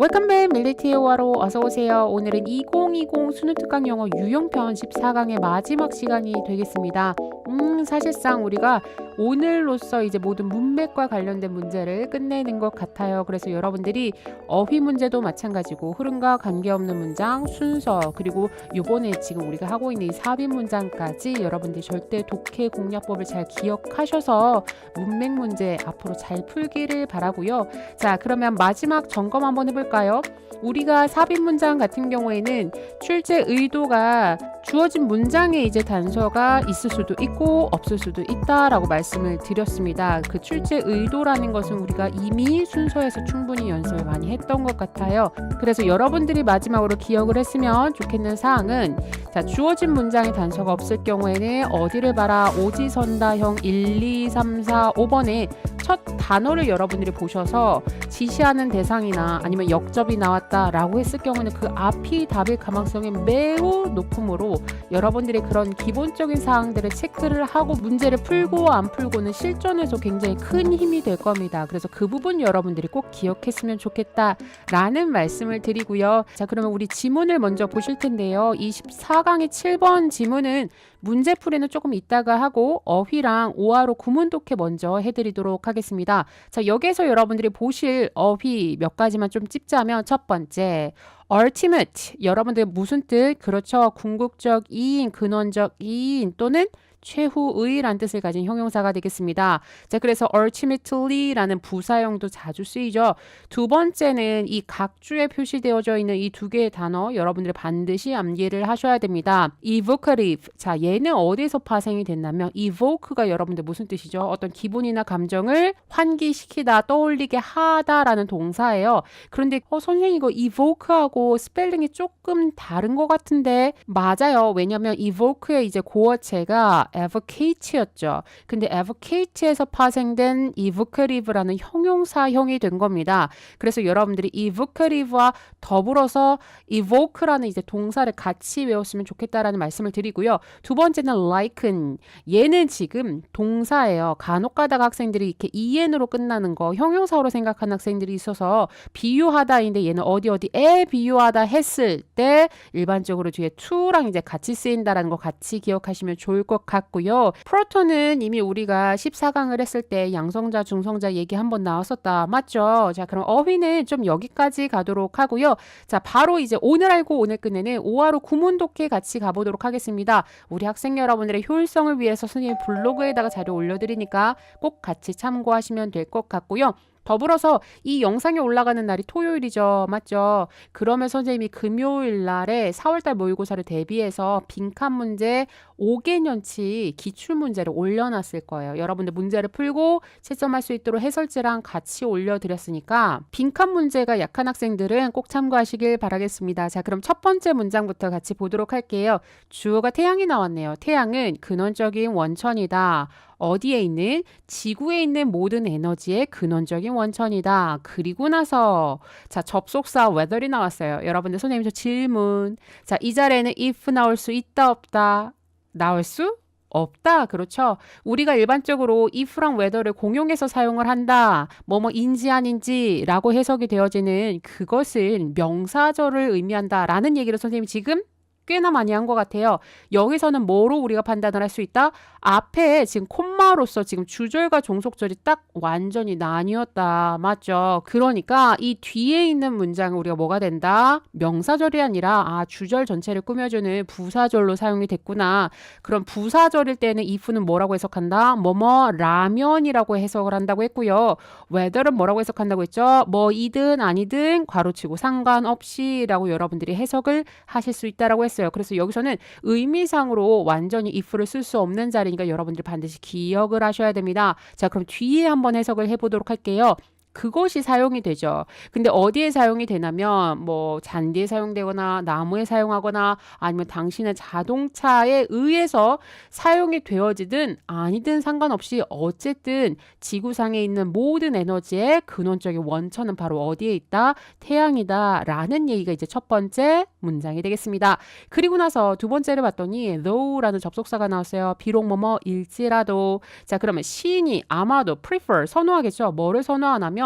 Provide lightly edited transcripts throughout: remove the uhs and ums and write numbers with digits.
Welcome back 밀리티어와로 어서오세요. 오늘은 2020 수능특강 영어 유형편 14강의 마지막 시간이 되겠습니다. 사실상 우리가 오늘로써 이제 모든 문맥과 관련된 문제를 끝내는 것 같아요. 그래서 여러분들이 어휘 문제도 마찬가지고 흐름과 관계없는 문장, 순서, 그리고 요번에 지금 우리가 하고 있는 이 삽입 문장까지 여러분들이 절대 독해 공략법을 잘 기억하셔서 문맥 문제 앞으로 잘 풀기를 바라고요. 자, 그러면 마지막 점검 한번 해볼까요? 우리가 삽입 문장 같은 경우에는 출제 의도가 주어진 문장에 이제 단서가 있을 수도 있고 없을 수도 있다라고 말씀을 드렸습니다. 그 출제 의도라는 것은 우리가 이미 순서에서 충분히 연습을 많이 했던 것 같아요. 그래서 여러분들이 마지막으로 기억을 했으면 좋겠는 사항은, 자, 주어진 문장에 단서가 없을 경우에는 어디를 봐라, 오지선다형 1, 2, 3, 4, 5번에 첫 단어를 여러분들이 보셔서 지시하는 대상이나 아니면 역접이 나왔다라고 했을 경우는 그 앞이 답일 가능성이 매우 높으므로 여러분들이 그런 기본적인 사항들을 체크를 하고 문제를 풀고 안 풀고는 실전에서 굉장히 큰 힘이 될 겁니다. 그래서 그 부분 여러분들이 꼭 기억했으면 좋겠다라는 말씀을 드리고요. 자, 그러면 우리 지문을 먼저 보실 텐데요. 24강의 7번 지문은 문제풀이는 조금 이따가 하고 어휘랑 오화로 구문 독해 먼저 해드리도록 하겠습니다. 자, 여기에서 여러분들이 보실 어휘 몇 가지만 좀 찝자면, 첫 번째 ultimate, 여러분들 무슨 뜻? 그렇죠. 궁극적 이인, 근원적 이인 또는 최후의란 뜻을 가진 형용사가 되겠습니다. 자, 그래서 ultimately라는 부사형도 자주 쓰이죠. 두 번째는 이 각주에 표시되어져 있는 이 두 개의 단어 여러분들이 반드시 암기를 하셔야 됩니다. evocative, 자, 얘는 어디서 파생이 됐냐면 evoke가 여러분들 무슨 뜻이죠? 어떤 기분이나 감정을 환기시키다, 떠올리게 하다라는 동사예요. 그런데 선생님 이거 evoke하고 스펠링이 조금 다른 것 같은데, 맞아요. 왜냐면 evoke의 이제 고어체가 evocate였죠. 근데 evocate에서 파생된 evocative라는 형용사형이 된 겁니다. 그래서 여러분들이 evocative와 더불어서 evoke라는 이제 동사를 같이 외웠으면 좋겠다라는 말씀을 드리고요. 두 번째는 liken, 얘는 지금 동사예요. 간혹 가다가 학생들이 이렇게 en으로 끝나는 거 형용사로 생각하는 학생들이 있어서 비유하다인데 얘는 어디에 비유하다 했을 때 일반적으로 뒤에 to랑 이제 같이 쓰인다라는 거 같이 기억하시면 좋을 것 같고요. 프로토는 이미 우리가 14강을 했을 때 양성자, 중성자 얘기 한번 나왔었다. 맞죠? 자, 그럼 어휘는 좀 여기까지 가도록 하고요. 자, 바로 이제 오늘 알고 오늘 끝내는 오화로 구문 독해 같이 가보도록 하겠습니다. 우리 학생 여러분들의 효율성을 위해서 선생님 블로그에다가 자료 올려드리니까 꼭 같이 참고하시면 될 것 같고요. 더불어서 이 영상이 올라가는 날이 토요일이죠. 맞죠? 그러면 선생님이 금요일 날에 4월달 모의고사를 대비해서 빈칸 문제 5개년치 기출문제를 올려놨을 거예요. 여러분들 문제를 풀고 채점할 수 있도록 해설지랑 같이 올려드렸으니까 빈칸 문제가 약한 학생들은 꼭 참고하시길 바라겠습니다. 자, 그럼 첫 번째 문장부터 같이 보도록 할게요. 주어가 태양이 나왔네요. 태양은 근원적인 원천이다. 어디에 있는? 지구에 있는 모든 에너지의 근원적인 원천이다. 그리고 나서 자, 접속사 whether이 나왔어요. 여러분들 선생님 저 질문. 자, 이 자리에는 if 나올 수 있다 없다? 나올 수 없다. 그렇죠? 우리가 일반적으로 if랑 whether를 공용해서 사용을 한다. 뭐뭐인지 아닌지 라고 해석이 되어지는 그것은 명사절을 의미한다 라는 얘기를 선생님이 지금 꽤나 많이 한 것 같아요. 여기서는 뭐로 우리가 판단을 할 수 있다? 앞에 지금 콤마로서 지금 주절과 종속절이 딱 완전히 나뉘었다. 맞죠? 그러니까 이 뒤에 있는 문장은 우리가 뭐가 된다? 명사절이 아니라 주절 전체를 꾸며주는 부사절로 사용이 됐구나. 그럼 부사절일 때는 if는 뭐라고 해석한다? 뭐뭐 라면이라고 해석을 한다고 했고요. whether은 뭐라고 해석한다고 했죠? 뭐이든 아니든 괄호치고 상관없이 라고 여러분들이 해석을 하실 수 있다라고 했어요. 그래서 여기서는 의미상으로 완전히 if를 쓸 수 없는 자리니까 여러분들이 반드시 기억을 하셔야 됩니다. 자, 그럼 뒤에 한번 해석을 해보도록 할게요. 그것이 사용이 되죠. 근데 어디에 사용이 되냐면 뭐 잔디에 사용되거나 나무에 사용하거나 아니면 당신의 자동차에 의해서 사용이 되어지든 아니든 상관없이 어쨌든 지구상에 있는 모든 에너지의 근원적인 원천은 바로 어디에 있다? 태양이다 라는 얘기가 이제 첫 번째 문장이 되겠습니다. 그리고 나서 두 번째를 봤더니 though라는 접속사가 나왔어요. 비록 뭐뭐일지라도. 자, 그러면 시인이 아마도 prefer 선호하겠죠. 뭐를 선호하냐면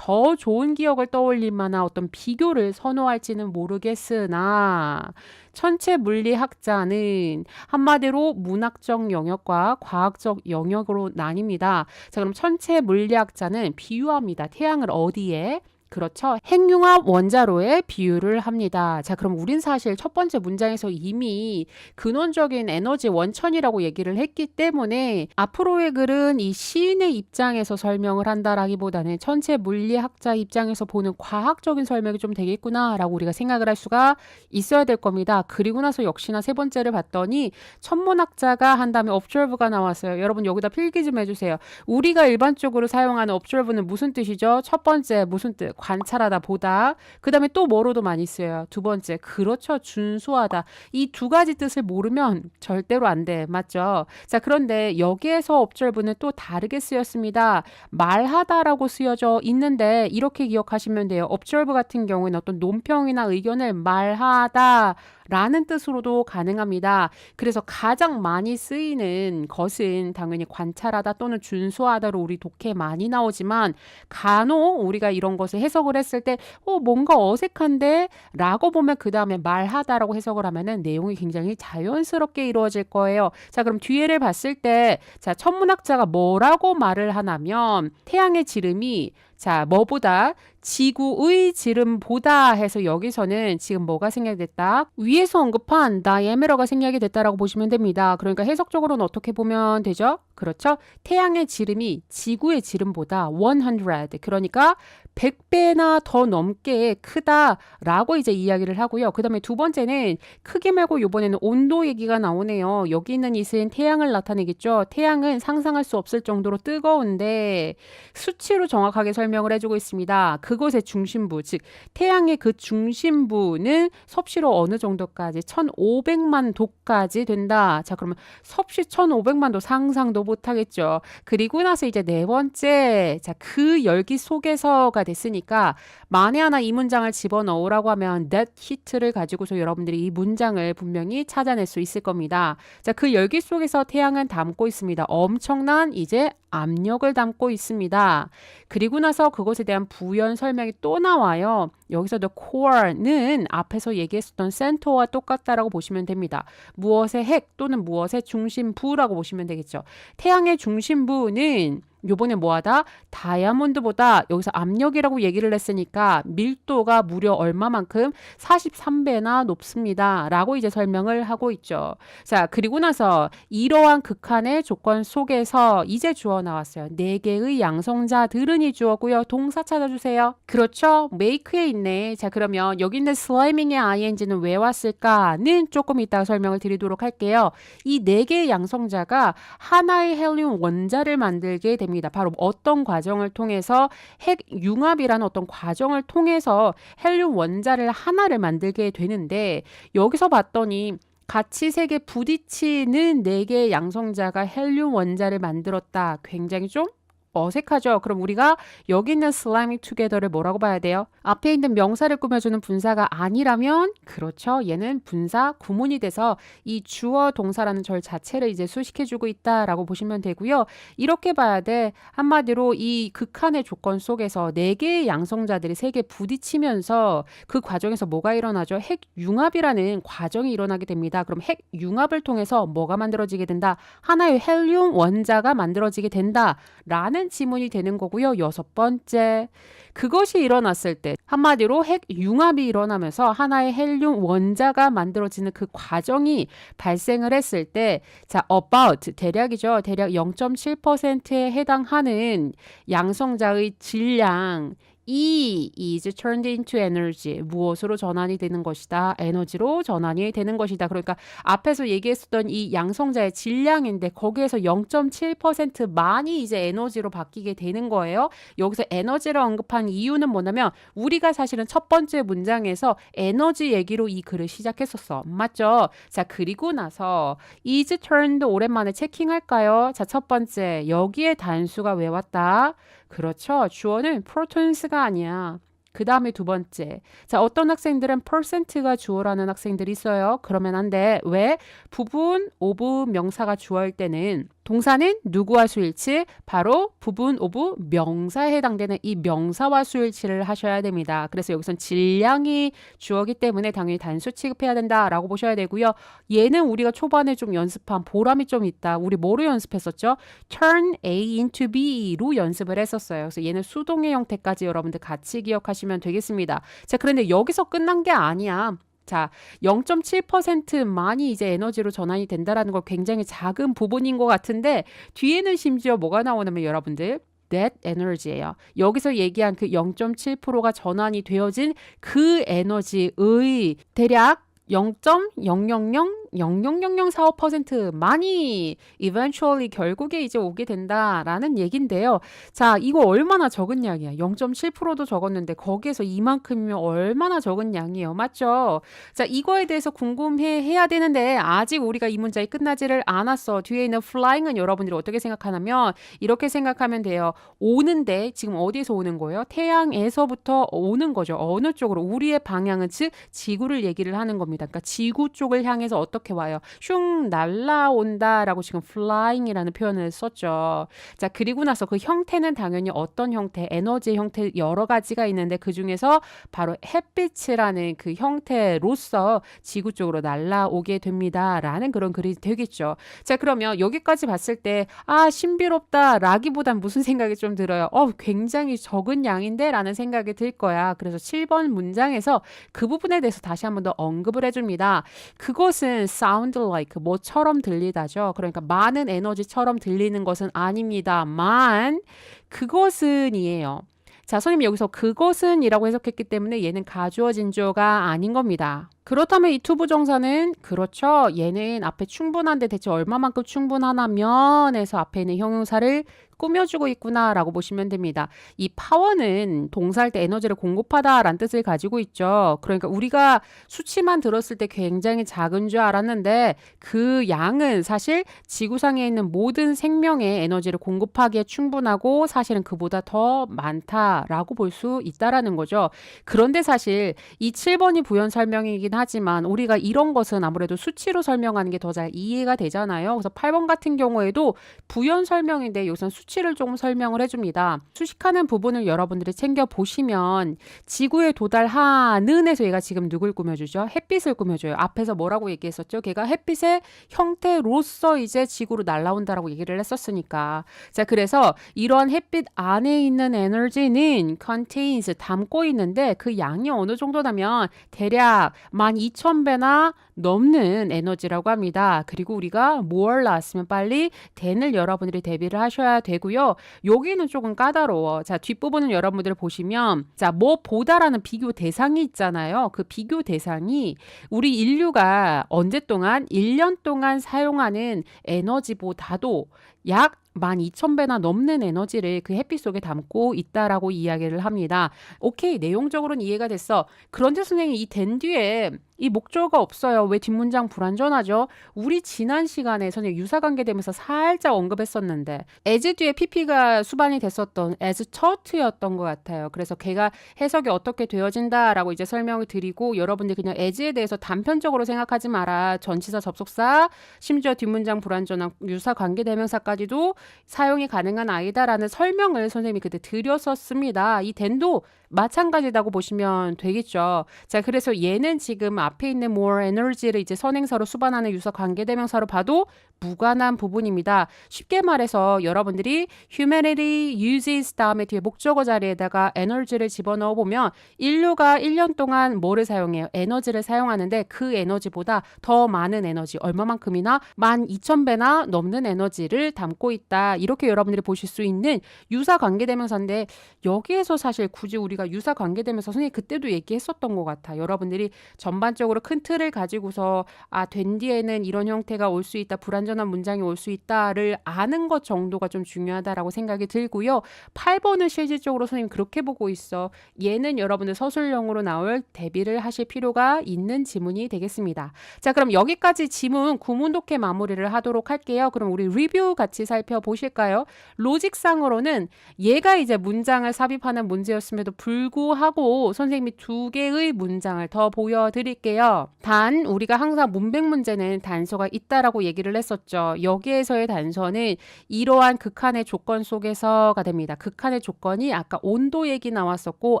더 좋은 기억을 떠올릴 만한 어떤 비교를 선호할지는 모르겠으나 천체 물리학자는 한마디로 문학적 영역과 과학적 영역으로 나뉩니다. 자, 그럼 천체 물리학자는 비유합니다. 태양을 어디에? 그렇죠. 핵융합 원자로에 비유를 합니다. 자, 그럼 우린 사실 첫 번째 문장에서 이미 근원적인 에너지 원천이라고 얘기를 했기 때문에 앞으로의 글은 이 시인의 입장에서 설명을 한다라기보다는 천체 물리학자 입장에서 보는 과학적인 설명이 좀 되겠구나라고 우리가 생각을 할 수가 있어야 될 겁니다. 그리고 나서 역시나 세 번째를 봤더니 천문학자가 한 다음에 observe가 나왔어요. 여러분 여기다 필기 좀 해주세요. 우리가 일반적으로 사용하는 observe는 무슨 뜻이죠? 첫 번째 무슨 뜻? 관찰하다 보다. 그 다음에 또 뭐로도 많이 쓰여요. 두 번째 그렇죠. 준수하다. 이 두 가지 뜻을 모르면 절대로 안 돼. 맞죠? 자, 그런데 여기에서 observe는 또 다르게 쓰였습니다. 말하다라고 쓰여져 있는데 이렇게 기억하시면 돼요. observe 같은 경우에는 어떤 논평이나 의견을 말하다 라는 뜻으로도 가능합니다. 그래서 가장 많이 쓰이는 것은 당연히 관찰하다 또는 준수하다로 우리 독해에 많이 나오지만 간혹 우리가 이런 것을 해석을 했을 때 뭔가 어색한데? 라고 보면 그 다음에 말하다라고 해석을 하면은 내용이 굉장히 자연스럽게 이루어질 거예요. 자, 그럼 뒤에를 봤을 때 자, 천문학자가 뭐라고 말을 하냐면 태양의 지름이 자, 뭐보다 지구의 지름보다 해서 여기서는 지금 뭐가 생략이 됐다? 위에서 언급한 diameter가 생략이 됐다라고 보시면 됩니다. 그러니까 해석적으로는 어떻게 보면 되죠? 그렇죠? 태양의 지름이 지구의 지름보다 100, 그러니까 100배나 더 넘게 크다라고 이제 이야기를 하고요. 그 다음에 두 번째는 크게 말고 이번에는 온도 얘기가 나오네요. 여기 있는 이은 태양을 나타내겠죠. 태양은 상상할 수 없을 정도로 뜨거운데 수치로 정확하게 설명을 해주고 있습니다. 그곳의 중심부, 즉 태양의 그 중심부는 섭씨로 어느 정도까지? 1500만 도까지 된다. 자, 그러면 섭씨 1500만 도 상상도 못하겠죠. 그리고 나서 이제 네 번째, 자, 그 열기 속에서가 됐으니까 만에 하나 이 문장을 집어넣으라고 하면 that heat를 가지고서 여러분들이 이 문장을 분명히 찾아낼 수 있을 겁니다. 자, 그 열기 속에서 태양은 담고 있습니다. 엄청난 이제 압력을 담고 있습니다. 그리고 나서 그것에 대한 부연 설명이 또 나와요. 여기서 the core는 앞에서 얘기했었던 center와 똑같다라고 보시면 됩니다. 무엇의 핵 또는 무엇의 중심부라고 보시면 되겠죠. 태양의 중심부는 요번에 뭐하다? 다이아몬드보다 여기서 압력이라고 얘기를 했으니까 밀도가 무려 얼마만큼? 43배나 높습니다. 라고 이제 설명을 하고 있죠. 자, 그리고 나서 이러한 극한의 조건 속에서 이제 주어 나왔어요. 4개의 양성자들은 이 주어고요. 동사 찾아주세요. 그렇죠? make에 있네. 자, 그러면 여기 있는 sliming의 ing는 왜 왔을까는 조금 이따가 설명을 드리도록 할게요. 이 4개의 양성자가 하나의 헬륨 원자를 만들게 됩니다. 바로 어떤 과정을 통해서 핵융합이라는 어떤 과정을 통해서 헬륨 원자를 하나를 만들게 되는데 여기서 봤더니 같이 세 개 부딪히는 4개의 양성자가 헬륨 원자를 만들었다. 굉장히 좀 어색하죠? 그럼 우리가 여기 있는 slimy together를 뭐라고 봐야 돼요? 앞에 있는 명사를 꾸며주는 분사가 아니라면 그렇죠. 얘는 분사 구문이 돼서 이 주어 동사라는 절 자체를 이제 수식해주고 있다라고 보시면 되고요. 이렇게 봐야 돼. 한마디로 이 극한의 조건 속에서 4개의 양성자들이 3개 부딪히면서 그 과정에서 뭐가 일어나죠? 핵융합이라는 과정이 일어나게 됩니다. 그럼 핵융합을 통해서 뭐가 만들어지게 된다? 하나의 헬륨 원자가 만들어지게 된다. 라는 지문이 되는 거고요. 6번째, 그것이 일어났을 때 한마디로 핵융합이 일어나면서 하나의 헬륨 원자가 만들어지는 그 과정이 발생을 했을 때 자, about 대략이죠. 대략 0.7%에 해당하는 양성자의 질량 E is turned into energy. 무엇으로 전환이 되는 것이다? 에너지로 전환이 되는 것이다. 그러니까 앞에서 얘기했었던 이 양성자의 질량인데 거기에서 0.7%만이 이제 에너지로 바뀌게 되는 거예요. 여기서 에너지를 언급한 이유는 뭐냐면 우리가 사실은 첫 번째 문장에서 에너지 얘기로 이 글을 시작했었어. 맞죠? 자, 그리고 나서 is turned 오랜만에 체킹할까요? 자, 첫 번째, 여기에 단수가 왜 왔다? 그렇죠. 주어는 protons가 아니야. 그 다음에 두 번째. 자, 어떤 학생들은 percent가 주어라는 학생들이 있어요. 그러면 안 돼. 왜? 부분, of 명사가 주어일 때는 동사는 누구와 수일치? 바로 부분 오브 명사에 해당되는 이 명사와 수일치를 하셔야 됩니다. 그래서 여기선 질량이 주어기 때문에 당연히 단수 취급해야 된다라고 보셔야 되고요. 얘는 우리가 초반에 좀 연습한 보람이 좀 있다. 우리 뭐로 연습했었죠? turn A into B로 연습을 했었어요. 그래서 얘는 수동의 형태까지 여러분들 같이 기억하시면 되겠습니다. 자, 그런데 여기서 끝난 게 아니야. 자, 0.7%만이 이제 에너지로 전환이 된다라는 걸 굉장히 작은 부분인 것 같은데 뒤에는 심지어 뭐가 나오냐면 여러분들 net energy예요. 여기서 얘기한 그 0.7%가 전환이 되어진 그 에너지의 대략 0.0000045%만이 eventually 결국에 이제 오게 된다라는 얘긴데요. 자, 이거 얼마나 적은 양이야. 0.7%도 적었는데 거기에서 이만큼이면 얼마나 적은 양이에요. 맞죠? 자, 이거에 대해서 궁금해야 되는데 아직 우리가 이 문장이 끝나지를 않았어. 뒤에 있는 flying은 여러분들이 어떻게 생각하냐면 이렇게 생각하면 돼요. 오는데 지금 어디에서 오는 거예요? 태양에서부터 오는 거죠. 어느 쪽으로? 우리의 방향은 즉 지구를 얘기를 하는 겁니다. 그러니까 지구 쪽을 향해서 어떻게 와요? 슝 날라온다라고 지금 flying이라는 표현을 썼죠. 자, 그리고 나서 그 형태는 당연히 어떤 형태, 에너지 형태 여러 가지가 있는데 그 중에서 바로 햇빛이라는 그 형태로서 지구 쪽으로 날라오게 됩니다라는 그런 글이 되겠죠. 자, 그러면 여기까지 봤을 때 신비롭다라기보단 무슨 생각이 좀 들어요? 굉장히 적은 양인데 라는 생각이 들 거야. 그래서 7번 문장에서 그 부분에 대해서 다시 한 번 더 언급을 해줍니다. 그것은 sound like 뭐처럼 들리다죠. 그러니까 많은 에너지처럼 들리는 것은 아닙니다만 그것은이에요. 자, 선생님이 여기서 그것은 이라고 해석했기 때문에 얘는 가주어 진주어가 아닌 겁니다. 그렇다면 이 투부정사는 그렇죠. 얘는 앞에 충분한데 대체 얼마만큼 충분하냐면 해서 앞에 있는 형용사를 꾸며주고 있구나라고 보시면 됩니다. 이 파워는 동사할 때 에너지를 공급하다라는 뜻을 가지고 있죠. 그러니까 우리가 수치만 들었을 때 굉장히 작은 줄 알았는데 그 양은 사실 지구상에 있는 모든 생명의 에너지를 공급하기에 충분하고 사실은 그보다 더 많다라고 볼 수 있다라는 거죠. 그런데 사실 이 7번이 부연 설명이긴 하지만 우리가 이런 것은 아무래도 수치로 설명하는 게 더 잘 이해가 되잖아요. 그래서 8번 같은 경우에도 부연 설명인데 여기서 수치를 조금 설명을 해줍니다. 수식하는 부분을 여러분들이 챙겨보시면 지구에 도달하는 에서 얘가 지금 누굴 꾸며주죠? 햇빛을 꾸며줘요. 앞에서 뭐라고 얘기했었죠? 걔가 햇빛의 형태로서 이제 지구로 날아온다라고 얘기를 했었으니까. 자, 그래서 이런 햇빛 안에 있는 에너지는 contains, 담고 있는데 그 양이 어느 정도냐면 대략 12,000배나 넘는 에너지라고 합니다. 그리고 우리가 more 나왔으면 빨리 than을 여러분들이 대비를 하셔야 되고요. 여기는 조금 까다로워. 자, 뒷부분은 여러분들 보시면 자, 뭐보다라는 비교 대상이 있잖아요. 그 비교 대상이 우리 인류가 언제 동안 1년 동안 사용하는 에너지보다도 약 12,000배나 넘는 에너지를 그 햇빛 속에 담고 있다라고 이야기를 합니다. 오케이, 내용적으로는 이해가 됐어. 그런데 선생님 이 된 뒤에 이 목적어가 없어요. 왜 뒷문장 불완전하죠? 우리 지난 시간에 선생님 유사관계되면서 살짝 언급했었는데 as 뒤에 pp가 수반이 됐었던 as taught였던 것 같아요. 그래서 걔가 해석이 어떻게 되어진다라고 이제 설명을 드리고 여러분들 그냥 as에 대해서 단편적으로 생각하지 마라. 전치사, 접속사, 심지어 뒷문장 불완전한 유사관계대명사까지도 사용이 가능한 아이다라는 설명을 선생님이 그때 드렸었습니다. 이 then도 마찬가지다고 보시면 되겠죠. 자, 그래서 얘는 지금 앞에 있는 more energy를 이제 선행사로 수반하는 유사 관계대명사로 봐도 무관한 부분입니다. 쉽게 말해서 여러분들이 humanity uses 다음에 뒤에 목적어 자리에다가 energy를 집어넣어 보면 인류가 1년 동안 뭐를 사용해요? 에너지를 사용하는데 그 에너지보다 더 많은 에너지, 얼마만큼이나 12,000배나 넘는 에너지를 담고 있다. 이렇게 여러분들이 보실 수 있는 유사 관계대명사인데 여기에서 사실 굳이 우리가 유사 관계대명사 선생님 그때도 얘기했었던 것 같아. 여러분들이 전반적으로 큰 틀을 가지고서 된 뒤에는 이런 형태가 올 수 있다. 불완전한 문장이 올 수 있다를 아는 것 정도가 좀 중요하다라고 생각이 들고요. 8번은 실질적으로 선생님 그렇게 보고 있어. 얘는 여러분들 서술형으로 나올 대비를 하실 필요가 있는 지문이 되겠습니다. 자, 그럼 여기까지 지문 구문 독해 마무리를 하도록 할게요. 그럼 우리 리뷰 같이 살펴보실까요? 로직상으로는 얘가 이제 문장을 삽입하는 문제였음에도 불구하고 선생님이 2개의 문장을 더 보여드릴게요. 단 우리가 항상 문백 문제는 단서가 있다라고 얘기를 했었죠. 나왔었죠. 여기에서의 단서는 이러한 극한의 조건 속에서가 됩니다. 극한의 조건이 아까 온도 얘기 나왔었고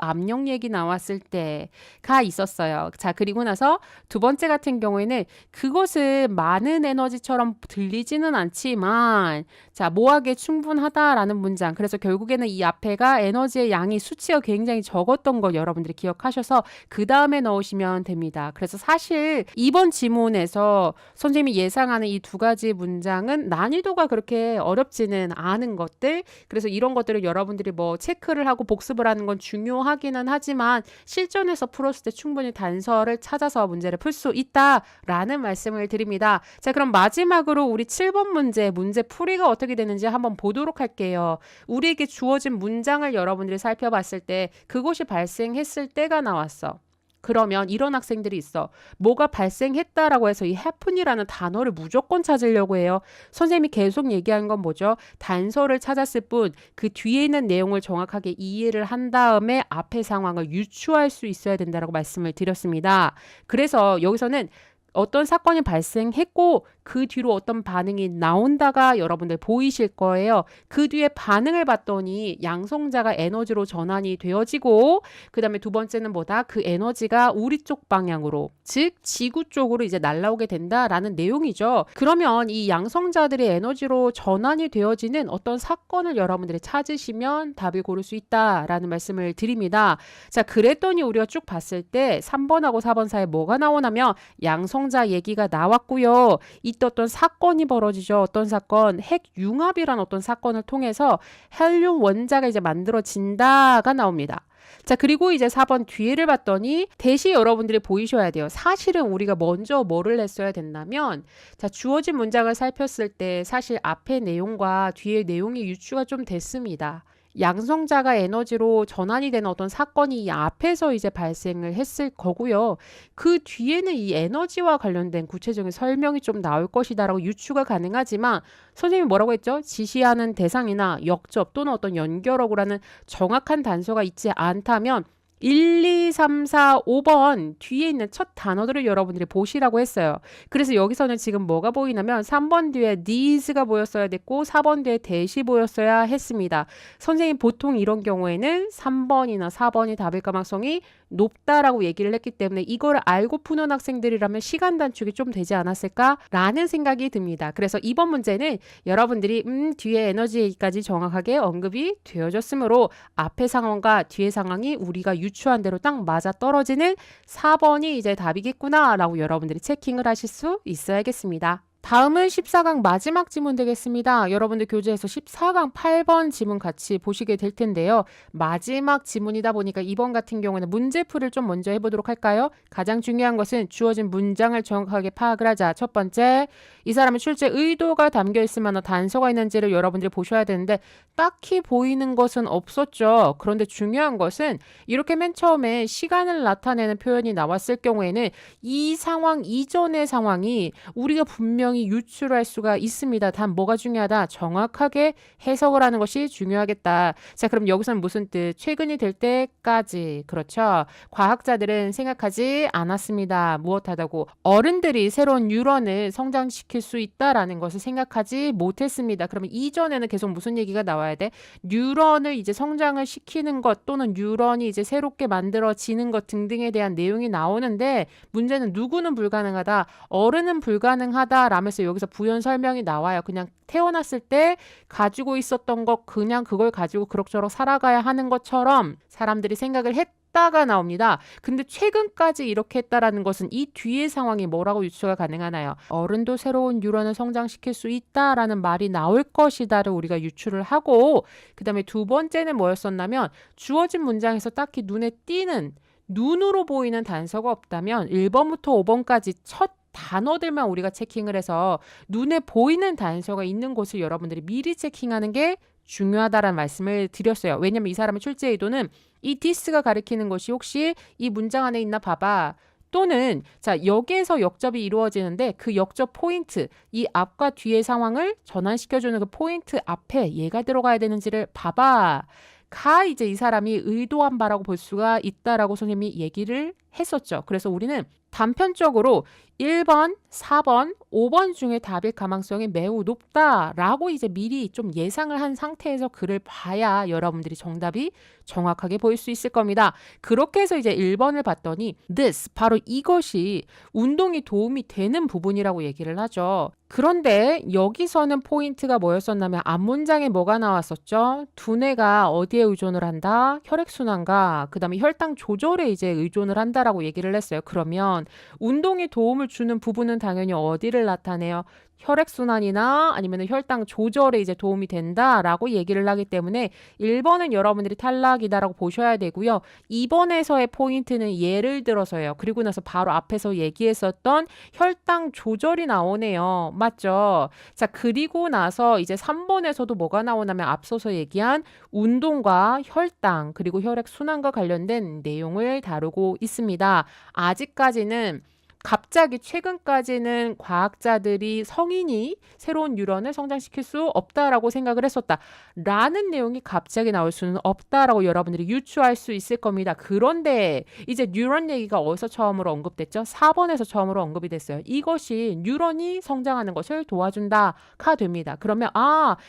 압력 얘기 나왔을 때가 있었어요. 자, 그리고 나서 두 번째 같은 경우에는 그것은 많은 에너지처럼 들리지는 않지만 자, 모하기에 충분하다라는 문장. 그래서 결국에는 이 앞에가 에너지의 양이 수치가 굉장히 적었던 걸 여러분들이 기억하셔서 그 다음에 넣으시면 됩니다. 그래서 사실 이번 지문에서 선생님이 예상하는 이 두 가지 문장은 난이도가 그렇게 어렵지는 않은 것들. 그래서 이런 것들을 여러분들이 뭐 체크를 하고 복습을 하는 건 중요하기는 하지만 실전에서 풀었을 때 충분히 단서를 찾아서 문제를 풀 수 있다라는 말씀을 드립니다. 자, 그럼 마지막으로 우리 7번 문제 풀이가 어떻게 되는지 한번 보도록 할게요. 우리에게 주어진 문장을 여러분들이 살펴봤을 때 그것이 발생했을 때가 나왔어. 그러면 이런 학생들이 있어. 뭐가 발생했다라고 해서 이 happen이라는 단어를 무조건 찾으려고 해요. 선생님이 계속 얘기한 건 뭐죠? 단서를 찾았을 뿐 그 뒤에 있는 내용을 정확하게 이해를 한 다음에 앞의 상황을 유추할 수 있어야 된다라고 말씀을 드렸습니다. 그래서 여기서는 어떤 사건이 발생했고 그 뒤로 어떤 반응이 나온다가 여러분들 보이실 거예요. 그 뒤에 반응을 봤더니 양성자가 에너지로 전환이 되어지고 그 다음에 두 번째는 뭐다? 그 에너지가 우리 쪽 방향으로 즉 지구 쪽으로 이제 날아오게 된다라는 내용이죠. 그러면 이 양성자들의 에너지로 전환이 되어지는 어떤 사건을 여러분들이 찾으시면 답을 고를 수 있다라는 말씀을 드립니다. 자, 그랬더니 우리가 쭉 봤을 때 3번하고 4번 사이에 뭐가 나오냐면 양성자 얘기가 나왔고요. 이때 어떤 사건이 벌어지죠. 어떤 사건? 핵융합이란 어떤 사건을 통해서 헬륨 원자가 이제 만들어진다가 나옵니다. 자, 그리고 이제 4번 뒤에를 봤더니 대시 여러분들이 보이셔야 돼요. 사실은 우리가 먼저 뭐를 했어야 된다면 자, 주어진 문장을 살폈을 때 사실 앞의 내용과 뒤의 내용이 유추가 좀 됐습니다. 양성자가 에너지로 전환이 되는 어떤 사건이 이 앞에서 이제 발생을 했을 거고요. 그 뒤에는 이 에너지와 관련된 구체적인 설명이 좀 나올 것이다라고 유추가 가능하지만 선생님이 뭐라고 했죠? 지시하는 대상이나 역접 또는 어떤 연결어구라는 정확한 단서가 있지 않다면 1, 2, 3, 4, 5번 뒤에 있는 첫 단어들을 여러분들이 보시라고 했어요. 그래서 여기서는 지금 뭐가 보이냐면 3번 뒤에 these가 보였어야 됐고 4번 뒤에 that이 보였어야 했습니다. 선생님 보통 이런 경우에는 3번이나 4번이 답일 가능성이 높다라고 얘기를 했기 때문에 이걸 알고 푸는 학생들이라면 시간 단축이 좀 되지 않았을까라는 생각이 듭니다. 그래서 이번 문제는 여러분들이 뒤에 에너지 얘기까지 정확하게 언급이 되어졌으므로 앞의 상황과 뒤의 상황이 우리가 유추한 대로 딱 맞아 떨어지는 4번이 이제 답이겠구나 라고 여러분들이 체킹을 하실 수 있어야겠습니다. 다음은 14강 마지막 지문 되겠습니다. 여러분들 교재에서 14강 8번 지문 같이 보시게 될 텐데요. 마지막 지문이다 보니까 이번 같은 경우는 문제풀이를 좀 먼저 해보도록 할까요? 가장 중요한 것은 주어진 문장을 정확하게 파악을 하자. 첫 번째, 이 사람의 출제 의도가 담겨 있을 만한 단서가 있는지를 여러분들이 보셔야 되는데 딱히 보이는 것은 없었죠. 그런데 중요한 것은 이렇게 맨 처음에 시간을 나타내는 표현이 나왔을 경우에는 이 상황 이전의 상황이 우리가 분명히 유추할 수가 있습니다. 단 뭐가 중요하다? 정확하게 해석을 하는 것이 중요하겠다. 자, 그럼 여기서는 무슨 뜻? 최근이 될 때까지. 그렇죠. 과학자들은 생각하지 않았습니다. 무엇하다고? 어른들이 새로운 뉴런을 성장시킬 수 있다라는 것을 생각하지 못했습니다. 그러면 이전에는 계속 무슨 얘기가 나와야 돼? 뉴런을 이제 성장을 시키는 것 또는 뉴런이 이제 새롭게 만들어지는 것 등등에 대한 내용이 나오는데 문제는 누구는 불가능하다? 어른은 불가능하다 라면서 여기서 부연 설명이 나와요. 그냥 태어났을 때 가지고 있었던 것 그냥 그걸 가지고 그럭저럭 살아가야 하는 것처럼 사람들이 생각을 했다가 나옵니다. 근데 최근까지 이렇게 했다라는 것은 이 뒤의 상황이 뭐라고 유추가 가능하나요? 어른도 새로운 뉴런을 성장시킬 수 있다라는 말이 나올 것이다를 우리가 유추를 하고 그 다음에 두 번째는 뭐였었냐면 주어진 문장에서 딱히 눈에 띄는 눈으로 보이는 단서가 없다면 1번부터 5번까지 첫 단어들만 우리가 체킹을 해서 눈에 보이는 단서가 있는 곳을 여러분들이 미리 체킹하는 게 중요하다라는 말씀을 드렸어요. 왜냐면 이 사람의 출제 의도는 이 this가 가리키는 것이 혹시 이 문장 안에 있나 봐봐. 또는 자 여기에서 역접이 이루어지는데 그 역접 포인트 이 앞과 뒤의 상황을 전환시켜주는 그 포인트 앞에 얘가 들어가야 되는지를 봐봐. 가 이제 이 사람이 의도한 바라고 볼 수가 있다라고 선생님이 얘기를 했었죠. 그래서 우리는 단편적으로 1번, 4번, 5번 중에 답일 가망성이 매우 높다라고 이제 미리 좀 예상을 한 상태에서 글을 봐야 여러분들이 정답이 정확하게 보일 수 있을 겁니다. 그렇게 해서 이제 1번을 봤더니 this, 바로 이것이 운동이 도움이 되는 부분이라고 얘기를 하죠. 그런데 여기서는 포인트가 뭐였었냐면 앞문장에 뭐가 나왔었죠? 두뇌가 어디에 의존을 한다? 혈액순환과 그 다음에 혈당 조절에 이제 의존을 한다라고 얘기를 했어요. 그러면 운동에 도움을 주는 부분은 당연히 어디를 나타내요? 혈액순환이나 아니면 혈당 조절에 이제 도움이 된다라고 얘기를 하기 때문에 1번은 여러분들이 탈락이다라고 보셔야 되고요. 2번에서의 포인트는 예를 들어서요. 그리고 나서 바로 앞에서 얘기했었던 혈당 조절이 나오네요. 맞죠? 자, 그리고 나서 이제 3번에서도 뭐가 나오냐면 앞서서 얘기한 운동과 혈당 그리고 혈액순환과 관련된 내용을 다루고 있습니다. 아직까지는 갑자기 최근까지는 과학자들이 성인이 새로운 뉴런을 성장시킬 수 없다라고 생각을 했었다. 라는 내용이 갑자기 나올 수는 없다라고 여러분들이 유추할 수 있을 겁니다. 그런데 이제 뉴런 얘기가 어디서 처음으로 언급됐죠? 4번에서 처음으로 언급이 됐어요. 이것이 뉴런이 성장하는 것을 도와준다가 됩니다. 그러면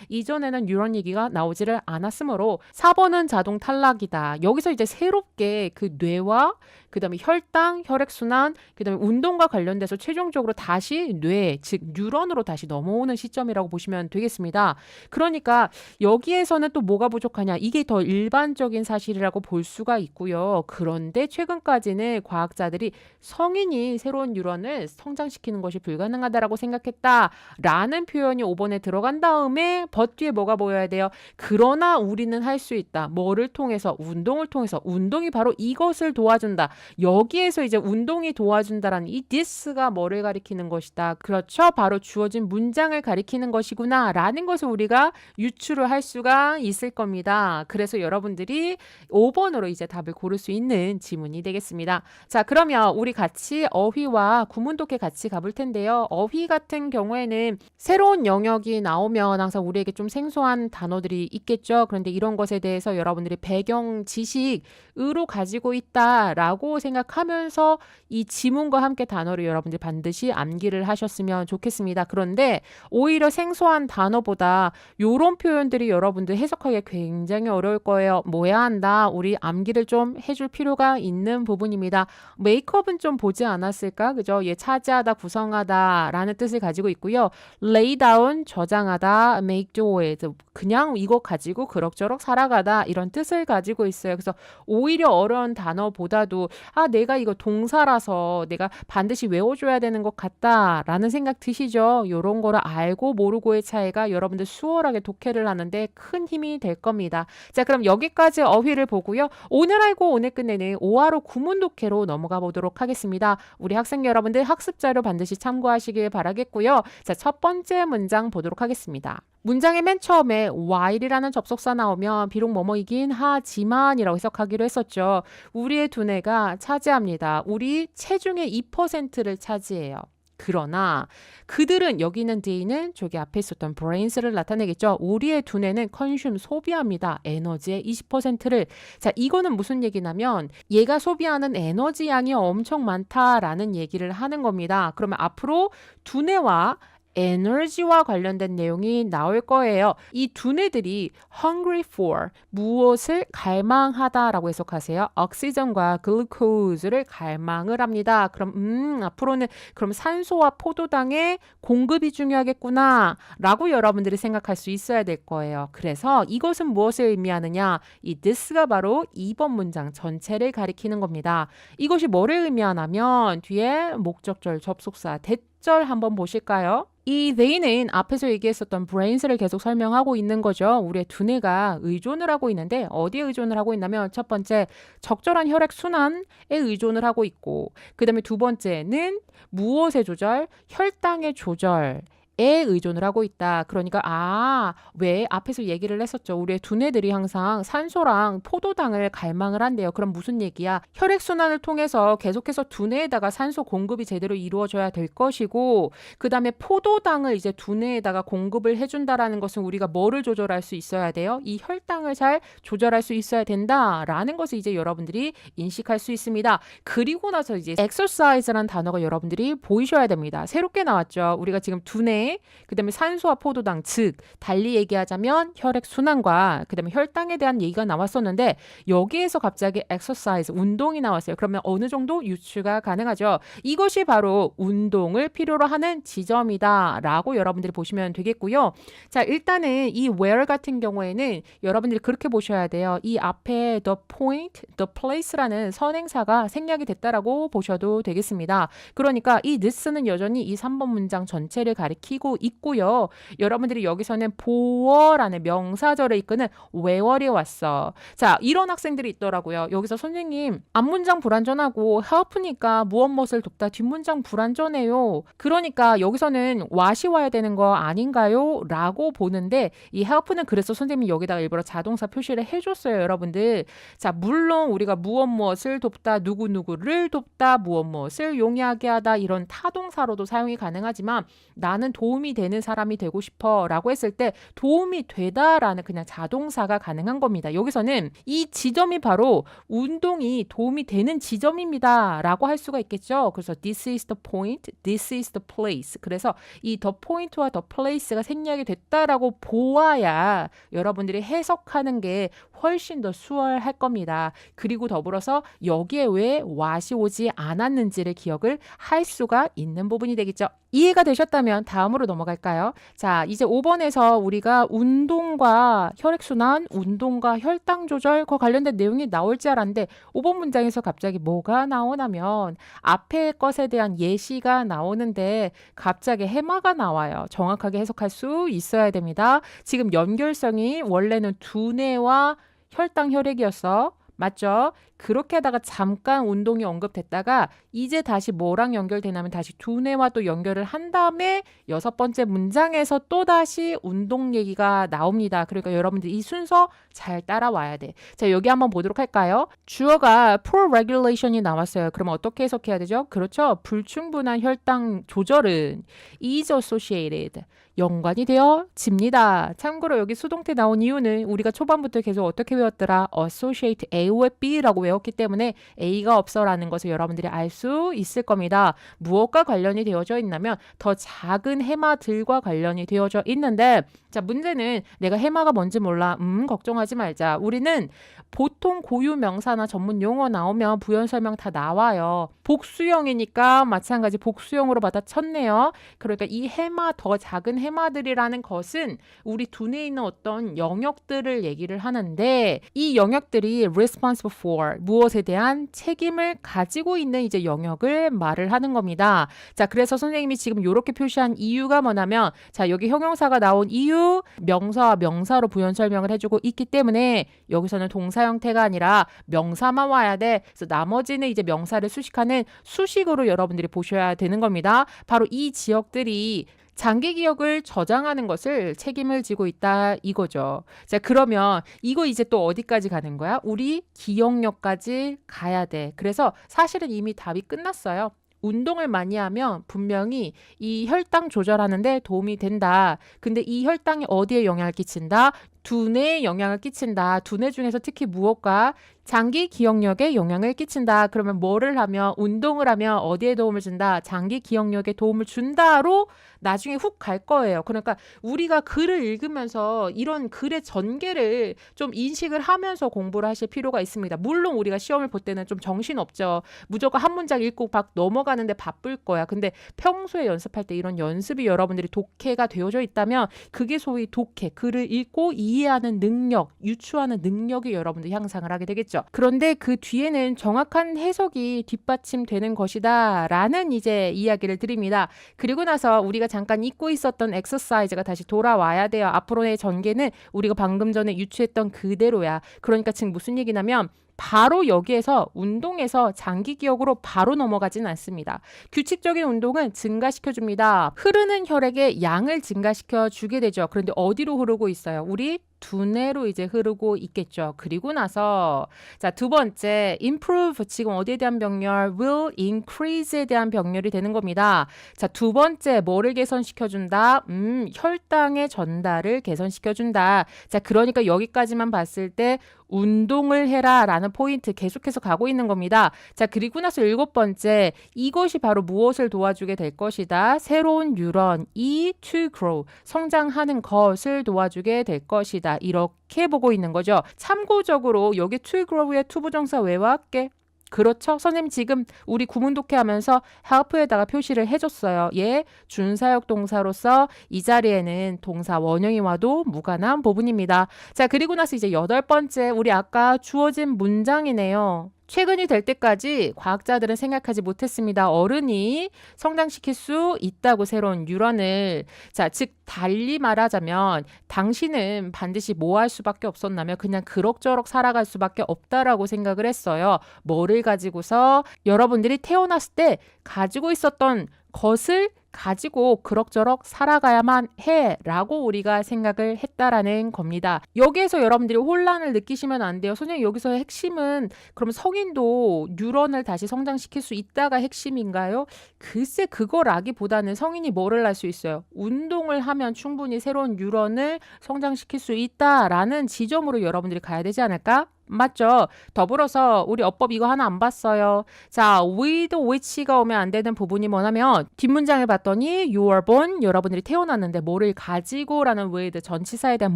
이전에는 뉴런 얘기가 나오지를 않았으므로 4번은 자동 탈락이다. 여기서 이제 새롭게 그 뇌와 그 다음에 혈당, 혈액순환, 그 다음에 운동과 관련돼서 최종적으로 다시 뇌, 즉 뉴런으로 다시 넘어오는 시점이라고 보시면 되겠습니다. 그러니까 여기에서는 또 뭐가 부족하냐? 이게 더 일반적인 사실이라고 볼 수가 있고요. 그런데 최근까지는 과학자들이 성인이 새로운 뉴런을 성장시키는 것이 불가능하다라고 생각했다라는 표현이 5번에 들어간 다음에 but 뒤에 뭐가 보여야 돼요? 그러나 우리는 할 수 있다. 뭐를 통해서? 운동을 통해서. 운동이 바로 이것을 도와준다. 여기에서 이제 운동이 도와준다라는 이 this가 뭐를 가리키는 것이다. 그렇죠. 바로 주어진 문장을 가리키는 것이구나 라는 것을 우리가 유추를 할 수가 있을 겁니다. 그래서 여러분들이 5번으로 이제 답을 고를 수 있는 지문이 되겠습니다. 자, 그러면 우리 같이 어휘와 구문독해 같이 가볼 텐데요. 어휘 같은 경우에는 새로운 영역이 나오면 항상 우리에게 좀 생소한 단어들이 있겠죠. 그런데 이런 것에 대해서 여러분들이 배경 지식으로 가지고 있다라고 생각하면서 이 지문과 함께 단어를 여러분들이 반드시 암기를 하셨으면 좋겠습니다. 그런데 오히려 생소한 단어보다 이런 표현들이 여러분들 해석하기 굉장히 어려울 거예요. 뭐야 한다. 우리 암기를 좀 해줄 필요가 있는 부분입니다. 메이크업은 좀 보지 않았을까? 그죠? 예, 차지하다, 구성하다 라는 뜻을 가지고 있고요. lay down, 저장하다, make do with, 그냥 이거 가지고 그럭저럭 살아가다 이런 뜻을 가지고 있어요. 그래서 오히려 어려운 단어보다도 내가 이거 동사라서 내가 반드시 외워줘야 되는 것 같다라는 생각 드시죠? 이런 거를 알고 모르고의 차이가 여러분들 수월하게 독해를 하는데 큰 힘이 될 겁니다. 자, 그럼 여기까지 어휘를 보고요. 오늘 알고 오늘 끝내는 5화로 구문 독해로 넘어가 보도록 하겠습니다. 우리 학생 여러분들 학습 자료 반드시 참고하시길 바라겠고요. 자, 첫 번째 문장 보도록 하겠습니다. 문장의 맨 처음에 while이라는 접속사 나오면 비록 뭐뭐이긴 하지만이라고 해석하기로 했었죠. 우리의 두뇌가 차지합니다. 우리 체중의 2%를 차지해요. 그러나 그들은 여기는 D는 저기 앞에 있었던 brains를 나타내겠죠. 우리의 두뇌는 consume 소비합니다. 에너지의 20%를. 자, 이거는 무슨 얘기냐면 얘가 소비하는 에너지 양이 엄청 많다라는 얘기를 하는 겁니다. 그러면 앞으로 두뇌와 에너지와 관련된 내용이 나올 거예요. 이 두뇌들이 hungry for 무엇을 갈망하다라고 해석하세요. 옥시전과 글루코즈를 갈망을 합니다. 그럼 앞으로는 그럼 산소와 포도당의 공급이 중요하겠구나 라고 여러분들이 생각할 수 있어야 될 거예요. 그래서 이것은 무엇을 의미하느냐? 이 this가 바로 2번 문장 전체를 가리키는 겁니다. 이것이 뭐를 의미하냐면 뒤에 목적절 접속사 대절 한번 보실까요? 이 they는 앞에서 얘기했었던 brains를 계속 설명하고 있는 거죠. 우리의 두뇌가 의존을 하고 있는데 어디에 의존을 하고 있냐면 첫 번째 적절한 혈액 순환에 의존을 하고 있고 그 다음에 두 번째는 무엇의 조절? 혈당의 조절. 의존을 하고 있다. 그러니까 왜 앞에서 얘기를 했었죠. 우리의 두뇌들이 항상 산소랑 포도당을 갈망을 한대요. 그럼 무슨 얘기야? 혈액순환을 통해서 계속해서 두뇌에다가 산소 공급이 제대로 이루어져야 될 것이고 그 다음에 포도당을 이제 두뇌에다가 공급을 해준다라는 것은 우리가 뭐를 조절할 수 있어야 돼요? 이 혈당을 잘 조절할 수 있어야 된다라는 것을 이제 여러분들이 인식할 수 있습니다. 그리고 나서 이제 exercise라는 단어가 여러분들이 보이셔야 됩니다. 새롭게 나왔죠. 우리가 지금 두뇌, 그 다음에 산소와 포도당, 즉 달리 얘기하자면 혈액순환과 그 다음에 혈당에 대한 얘기가 나왔었는데 여기에서 갑자기 exercise, 운동이 나왔어요. 그러면 어느 정도 유추가 가능하죠. 이것이 바로 운동을 필요로 하는 지점이다 라고 여러분들이 보시면 되겠고요. 자, 일단은 이 where 같은 경우에는 여러분들이 그렇게 보셔야 돼요. 이 앞에 the point, the place라는 선행사가 생략이 됐다라고 보셔도 되겠습니다. 그러니까 이 this는 여전히 이 3번 문장 전체를 가리키고 있고요. 여러분들이 여기서는 보어라는 명사절에 이끄는 where이 왔어. 자, 이런 학생들이 있더라고요. 여기서 선생님 앞문장 불완전하고 help니까 무엇을 돕다 뒷문장 불완전해요. 그러니까 여기서는 what이 와야 되는 거 아닌가요? 라고 보는데 이 help는 그래서 선생님이 여기다가 일부러 자동사 표시를 해줬어요. 여러분들. 자, 물론 우리가 무엇을 돕다 누구누구를 돕다 무엇을 용이하게 하다 이런 타동사로도 사용이 가능하지만 나는 도움이 되는 사람이 되고 싶어 라고 했을 때 도움이 되다라는 그냥 자동사가 가능한 겁니다. 여기서는 이 지점이 바로 운동이 도움이 되는 지점입니다 라고 할 수가 있겠죠. 그래서 this is the point, this is the place. 그래서 이 the point와 the place가 생략이 됐다라고 보아야 여러분들이 해석하는 게 훨씬 더 수월할 겁니다. 그리고 더불어서 여기에 왜 what이 오지 않았는지를 기억을 할 수가 있는 부분이 되겠죠. 이해가 되셨다면 다음으로 넘어갈까요? 자, 이제 5번에서 우리가 운동과 혈액순환, 운동과 혈당 조절 그 관련된 내용이 나올 줄 알았는데 5번 문장에서 갑자기 뭐가 나오냐면 앞에 것에 대한 예시가 나오는데 갑자기 해마가 나와요. 정확하게 해석할 수 있어야 됩니다. 지금 연결성이 원래는 두뇌와 혈당 혈액이었어. 맞죠? 그렇게 하다가 잠깐 운동이 언급됐다가 이제 다시 뭐랑 연결되냐면 다시 두뇌와 또 연결을 한 다음에 6번째 문장에서 또다시 운동 얘기가 나옵니다. 그러니까 여러분들 이 순서 잘 따라와야 돼. 자, 여기 한번 보도록 할까요? 주어가 poor regulation이 나왔어요. 그러면 어떻게 해석해야 되죠? 그렇죠. 불충분한 혈당 조절은 is associated. 연관이 되어집니다. 참고로 여기 수동태 나온 이유는 우리가 초반부터 계속 어떻게 외웠더라? associate A와 B라고 외웠기 때문에 A가 없어라는 것을 여러분들이 알 수 있을 겁니다. 무엇과 관련이 되어져 있냐면 더 작은 해마들과 관련이 되어져 있는데 자, 문제는 내가 해마가 뭔지 몰라. 걱정하지 말자. 우리는 보통 고유 명사나 전문 용어 나오면 부연 설명 다 나와요. 복수형이니까 마찬가지 복수형으로 받아쳤네요. 그러니까 이 해마, 더 작은 해마들이라는 것은 우리 두뇌에 있는 어떤 영역들을 얘기를 하는데 이 영역들이 responsible for 무엇에 대한 책임을 가지고 있는 이제 영역을 말을 하는 겁니다. 자, 그래서 선생님이 지금 이렇게 표시한 이유가 뭐냐면 자, 여기 형용사가 나온 이유 명사와 명사로 부연 설명을 해주고 있기 때문에 여기서는 동사 형태가 아니라 명사만 와야 돼. 그래서 나머지는 이제 명사를 수식하는 수식으로 여러분들이 보셔야 되는 겁니다. 바로 이 지역들이 장기 기억을 저장하는 것을 책임을 지고 있다 이거죠. 자, 그러면 이거 이제 또 어디까지 가는 거야? 우리 기억력까지 가야 돼. 그래서 사실은 이미 답이 끝났어요. 운동을 많이 하면 분명히 이 혈당 조절하는데 도움이 된다. 근데 이 혈당이 어디에 영향을 끼친다? 두뇌에 영향을 끼친다. 두뇌 중에서 특히 무엇과 장기 기억력에 영향을 끼친다. 그러면 뭐를 하면 운동을 하면 어디에 도움을 준다? 장기 기억력에 도움을 준다로 나중에 훅 갈 거예요. 그러니까 우리가 글을 읽으면서 이런 글의 전개를 좀 인식을 하면서 공부를 하실 필요가 있습니다. 물론 우리가 시험을 볼 때는 좀 정신없죠. 무조건 한 문장 읽고 막 넘어가는데 바쁠 거야. 근데 평소에 연습할 때 이런 연습이 여러분들이 독해가 되어져 있다면 그게 소위 독해, 글을 읽고 이해하는 능력, 유추하는 능력이 여러분들 향상을 하게 되겠죠. 되죠. 그런데 그 뒤에는 정확한 해석이 뒷받침되는 것이다 라는 이제 이야기를 드립니다. 그리고 나서 우리가 잠깐 잊고 있었던 엑서사이즈가 다시 돌아와야 돼요. 앞으로의 전개는 우리가 방금 전에 유추했던 그대로야. 그러니까 지금 무슨 얘기냐면 바로 여기에서 운동에서 장기 기억으로 바로 넘어가진 않습니다. 규칙적인 운동은 증가시켜줍니다. 흐르는 혈액의 양을 증가시켜 주게 되죠. 그런데 어디로 흐르고 있어요? 우리 두뇌로 이제 흐르고 있겠죠. 그리고 나서 자, 두 번째 improve 지금 어디에 대한 병렬? will increase에 대한 병렬이 되는 겁니다. 자, 두 번째 뭐를 개선시켜준다? 혈당의 전달을 개선시켜준다. 자, 그러니까 여기까지만 봤을 때 운동을 해라 라는 포인트 계속해서 가고 있는 겁니다. 자, 그리고 나서 일곱 번째 이것이 바로 무엇을 도와주게 될 것이다. 새로운 뉴런이 to grow 성장하는 것을 도와주게 될 것이다. 이렇게 보고 있는 거죠. 참고적으로 여기 to grow의 to 부정사 왜 왔게? 그렇죠. 선생님 지금 우리 구문 독해하면서 help에다가 표시를 해줬어요. 예, 준사역 동사로서 이 자리에는 동사 원형이 와도 무관한 부분입니다. 자, 그리고 나서 이제 여덟 번째 우리 아까 주어진 문장이네요. 최근이 될 때까지 과학자들은 생각하지 못했습니다. 어른이 성장시킬 수 있다고 새로운 뉴런을. 자, 즉 달리 말하자면 당신은 반드시 뭐 할 수밖에 없었나며 그냥 그럭저럭 살아갈 수밖에 없다라고 생각을 했어요. 뭐를 가지고서 여러분들이 태어났을 때 가지고 있었던 것을 가지고 그럭저럭 살아가야만 해 라고 우리가 생각을 했다라는 겁니다. 여기에서 여러분들이 혼란을 느끼시면 안 돼요. 선생님 여기서 핵심은 그럼 성인도 뉴런을 다시 성장시킬 수 있다가 핵심인가요? 글쎄 그거라기보다는 성인이 뭐를 할 수 있어요? 운동을 하면 충분히 새로운 뉴런을 성장시킬 수 있다라는 지점으로 여러분들이 가야 되지 않을까? 맞죠? 더불어서 우리 어법 이거 하나 안 봤어요. 자, with which가 오면 안 되는 부분이 뭐냐면 뒷문장을 봤더니 you are born 여러분들이 태어났는데 뭐를 가지고라는 with 전치사에 대한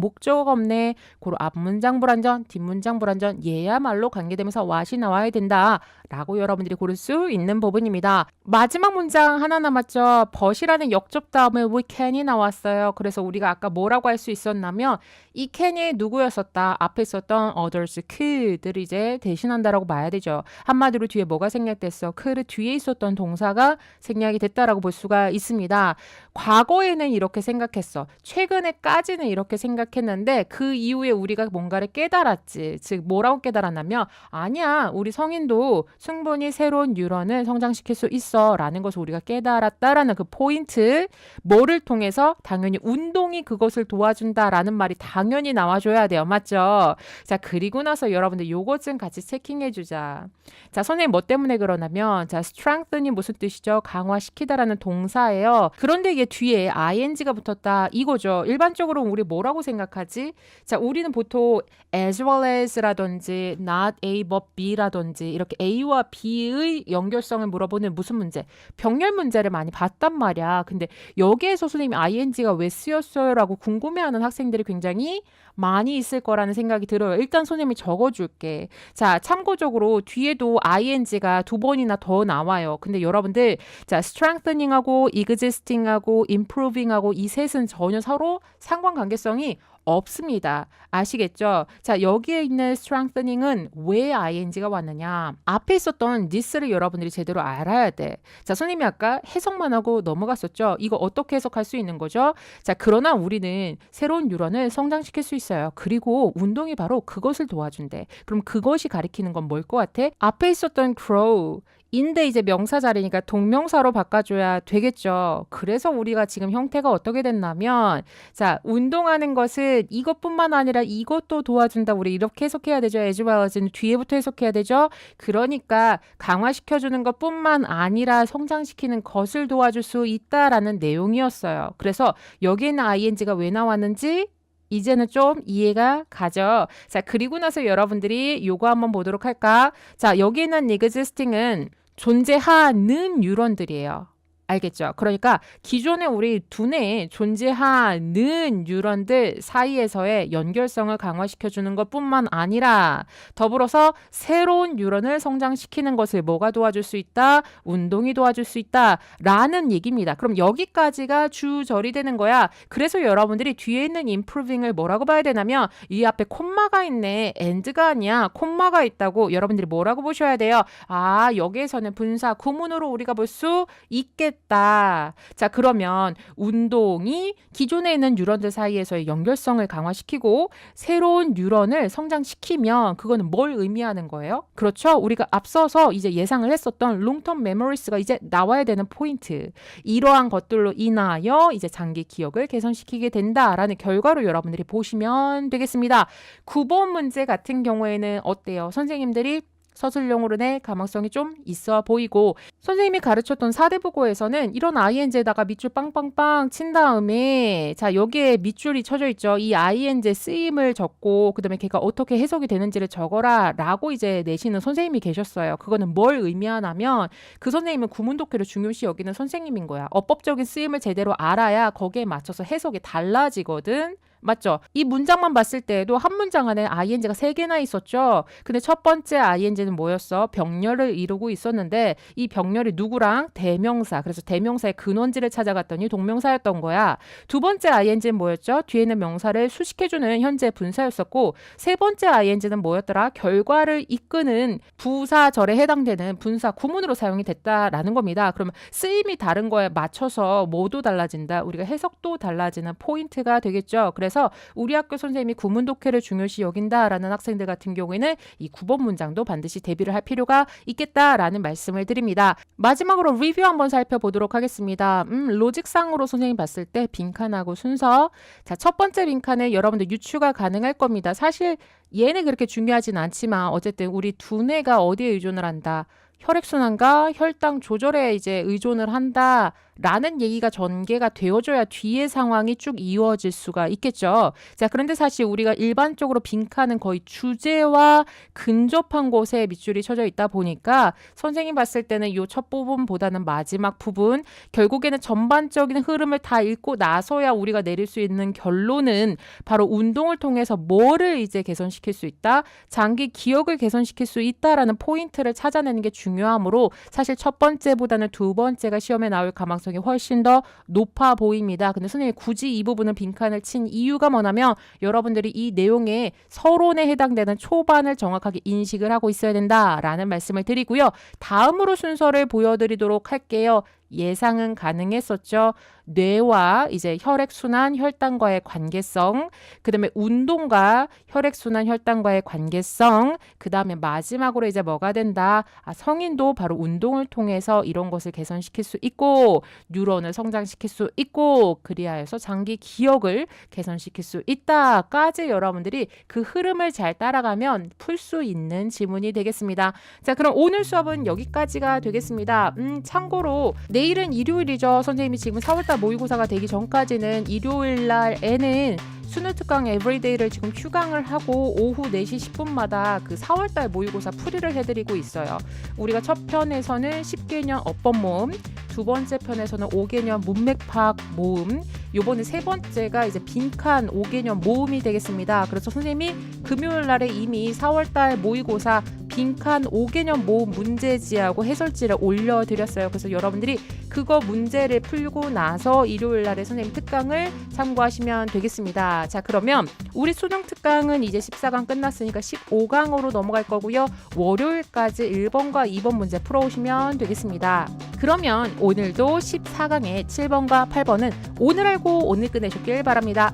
목적 없네. 고로 앞문장 불완전, 뒷문장 불완전 얘야말로 관계되면서 what이 나와야 된다. 라고 여러분들이 고를 수 있는 부분입니다. 마지막 문장 하나 남았죠. but이라는 역접 다음에 we can이 나왔어요. 그래서 우리가 아까 뭐라고 할 수 있었냐면 이 can이 누구였었다? 앞에 있었던 others, could를 이제 대신한다라고 봐야 되죠. 한마디로 뒤에 뭐가 생략됐어? could 뒤에 있었던 동사가 생략이 됐다라고 볼 수가 있습니다. 과거에는 이렇게 생각했어. 최근에까지는 이렇게 생각했는데 그 이후에 우리가 뭔가를 깨달았지. 즉 뭐라고 깨달았냐면 아니야. 우리 성인도 충분히 새로운 뉴런을 성장시킬 수 있어 라는 것을 우리가 깨달았다라는 그 포인트 뭐를 통해서 당연히 운동이 그것을 도와준다라는 말이 당연히 나와줘야 돼요. 맞죠? 자, 그리고 나서 여러분들 요것 좀 같이 체킹해주자. 자, 선생님 뭐 때문에 그러냐면 자, strengthen이 무슨 뜻이죠? 강화시키다라는 동사예요. 그런데 이게 뒤에 ing가 붙었다 이거죠. 일반적으로 우리 뭐라고 생각하지? 자, 우리는 보통 as well as라든지 not A but B라든지 이렇게 A와 B의 연결성을 물어보는 무슨 문제? 병렬 문제를 많이 봤단 말이야. 근데 여기에서 선생님이 ing가 왜 쓰였어요? 라고 궁금해하는 학생들이 굉장히 많이 있을 거라는 생각이 들어요. 일단 선생님이 적어줄게. 자, 참고적으로 뒤에도 ing가 두 번이나 더 나와요. 근데 여러분들 자, strengthening하고 existing하고 improving하고 이 셋은 전혀 서로 상관관계성이 없습니다. 아시겠죠? 자, 여기에 있는 strengthening은 왜 ing가 왔느냐? 앞에 있었던 this를 여러분들이 제대로 알아야 돼. 자, 선생님이 아까 해석만 하고 넘어갔었죠? 이거 어떻게 해석할 수 있는 거죠? 자, 그러나 우리는 새로운 뉴런을 성장시킬 수 있어요. 그리고 운동이 바로 그것을 도와준대. 그럼 그것이 가리키는 건 뭘 것 같아? 앞에 있었던 grow 인데 이제 명사 자리니까 동명사로 바꿔줘야 되겠죠. 그래서 우리가 지금 형태가 어떻게 됐냐면 자, 운동하는 것은 이것뿐만 아니라 이것도 도와준다. 우리 이렇게 해석해야 되죠. as well as는 뒤에부터 해석해야 되죠. 그러니까 강화시켜주는 것뿐만 아니라 성장시키는 것을 도와줄 수 있다라는 내용이었어요. 그래서 여기에는 ing가 왜 나왔는지 이제는 좀 이해가 가죠. 자, 그리고 나서 여러분들이 요거 한번 보도록 할까? 자, 여기 있는 existing은 존재하는 뉴런들이에요. 알겠죠? 그러니까 기존에 우리 두뇌에 존재하는 뉴런들 사이에서의 연결성을 강화시켜주는 것뿐만 아니라 더불어서 새로운 뉴런을 성장시키는 것을 뭐가 도와줄 수 있다? 운동이 도와줄 수 있다 라는 얘기입니다. 그럼 여기까지가 주절이 되는 거야. 그래서 여러분들이 뒤에 있는 improving을 뭐라고 봐야 되냐면 이 앞에 콤마가 있네. and가 아니야. 콤마가 있다고 여러분들이 뭐라고 보셔야 돼요? 아, 여기에서는 분사 구문으로 우리가 볼 수 있겠다. 자, 그러면 운동이 기존에 있는 뉴런들 사이에서의 연결성을 강화시키고 새로운 뉴런을 성장시키면 그거는 뭘 의미하는 거예요? 그렇죠? 우리가 앞서서 이제 예상을 했었던 롱텀 메모리스가 이제 나와야 되는 포인트. 이러한 것들로 인하여 이제 장기 기억을 개선시키게 된다라는 결과로 여러분들이 보시면 되겠습니다. 9번 문제 같은 경우에는 어때요? 선생님들이 서술용으로는 가망성이 좀 있어 보이고 선생님이 가르쳤던 4대 국어에서는 이런 ing에다가 밑줄 빵빵빵 친 다음에 자 여기에 밑줄이 쳐져 있죠. 이 ing의 쓰임을 적고 그 다음에 걔가 어떻게 해석이 되는지를 적어라 라고 이제 내시는 선생님이 계셨어요. 그거는 뭘 의미하냐면 그 선생님은 구문독해를 중요시 여기는 선생님인 거야. 어법적인 쓰임을 제대로 알아야 거기에 맞춰서 해석이 달라지거든. 맞죠? 이 문장만 봤을 때에도 한 문장 안에 ing가 3개나 있었죠. 근데 첫 번째 ing는 뭐였어? 병렬을 이루고 있었는데 이 병렬이 누구랑? 대명사. 그래서 대명사의 근원지를 찾아갔더니 동명사였던 거야. 두 번째 ing는 뭐였죠? 뒤에는 명사를 수식해주는 현재 분사였었고 세 번째 ing는 뭐였더라? 결과를 이끄는 부사절에 해당되는 분사 구문으로 사용이 됐다라는 겁니다. 그러면 쓰임이 다른 거에 맞춰서 뭐도 달라진다. 우리가 해석도 달라지는 포인트가 되겠죠. 그래서 우리 학교 선생님이 구문독해를 중요시 여긴다라는 학생들 같은 경우에는 이 9번 문장도 반드시 대비를 할 필요가 있겠다라는 말씀을 드립니다. 마지막으로 리뷰 한번 살펴보도록 하겠습니다. 로직상으로 선생님 봤을 때 빈칸하고 순서. 자, 첫 번째 빈칸에 여러분들 유추가 가능할 겁니다. 사실 얘는 그렇게 중요하진 않지만 어쨌든 우리 두뇌가 어디에 의존을 한다? 혈액순환과 혈당 조절에 이제 의존을 한다. 라는 얘기가 전개가 되어줘야 뒤의 상황이 쭉 이어질 수가 있겠죠. 자, 그런데 사실 우리가 일반적으로 빈칸은 거의 주제와 근접한 곳에 밑줄이 쳐져 있다 보니까 선생님 봤을 때는 이 첫 부분보다는 마지막 부분 결국에는 전반적인 흐름을 다 읽고 나서야 우리가 내릴 수 있는 결론은 바로 운동을 통해서 뭐를 이제 개선시킬 수 있다? 장기 기억을 개선시킬 수 있다라는 포인트를 찾아내는 게 중요하므로 사실 첫 번째보다는 두 번째가 시험에 나올 가망성이 훨씬 더 높아 보입니다. 근데 선생님이 굳이 이 부분을 빈칸을 친 이유가 뭐냐면 여러분들이 이 내용의 서론에 해당되는 초반을 정확하게 인식을 하고 있어야 된다라는 말씀을 드리고요. 다음으로 순서를 보여드리도록 할게요. 예상은 가능했었죠. 뇌와 이제 혈액순환, 혈당과의 관계성, 그 다음에 운동과 혈액순환, 혈당과의 관계성, 그 다음에 마지막으로 이제 뭐가 된다? 성인도 바로 운동을 통해서 이런 것을 개선시킬 수 있고 뉴런을 성장시킬 수 있고 그리하여서 장기 기억을 개선시킬 수 있다까지 여러분들이 그 흐름을 잘 따라가면 풀 수 있는 지문이 되겠습니다. 자, 그럼 오늘 수업은 여기까지가 되겠습니다. 참고로 내일은 일요일이죠. 선생님이 지금 4월달 모의고사가 되기 전까지는 일요일 날에는 수능특강 에브리데이를 지금 휴강을 하고 오후 4시 10분마다 그 4월달 모의고사 풀이를 해드리고 있어요. 우리가 첫 편에서는 10개년 어법 모음, 두 번째 편에서는 5개년 문맥파악 모음, 요번에 세 번째가 이제 빈칸 5개년 모음이 되겠습니다. 그래서 선생님이 금요일 날에 이미 4월달 모의고사 빈칸 5개년 모음 문제지하고 해설지를 올려드렸어요. 그래서 여러분들이 그거 문제를 풀고 나서 일요일 날에 선생님 특강을 참고하시면 되겠습니다. 자, 그러면 우리 수능 특강은 이제 14강 끝났으니까 15강으로 넘어갈 거고요. 월요일까지 1번과 2번 문제 풀어오시면 되겠습니다. 그러면 오늘도 14강의 7번과 8번은 오늘 알고 오늘 끝내셨길 바랍니다.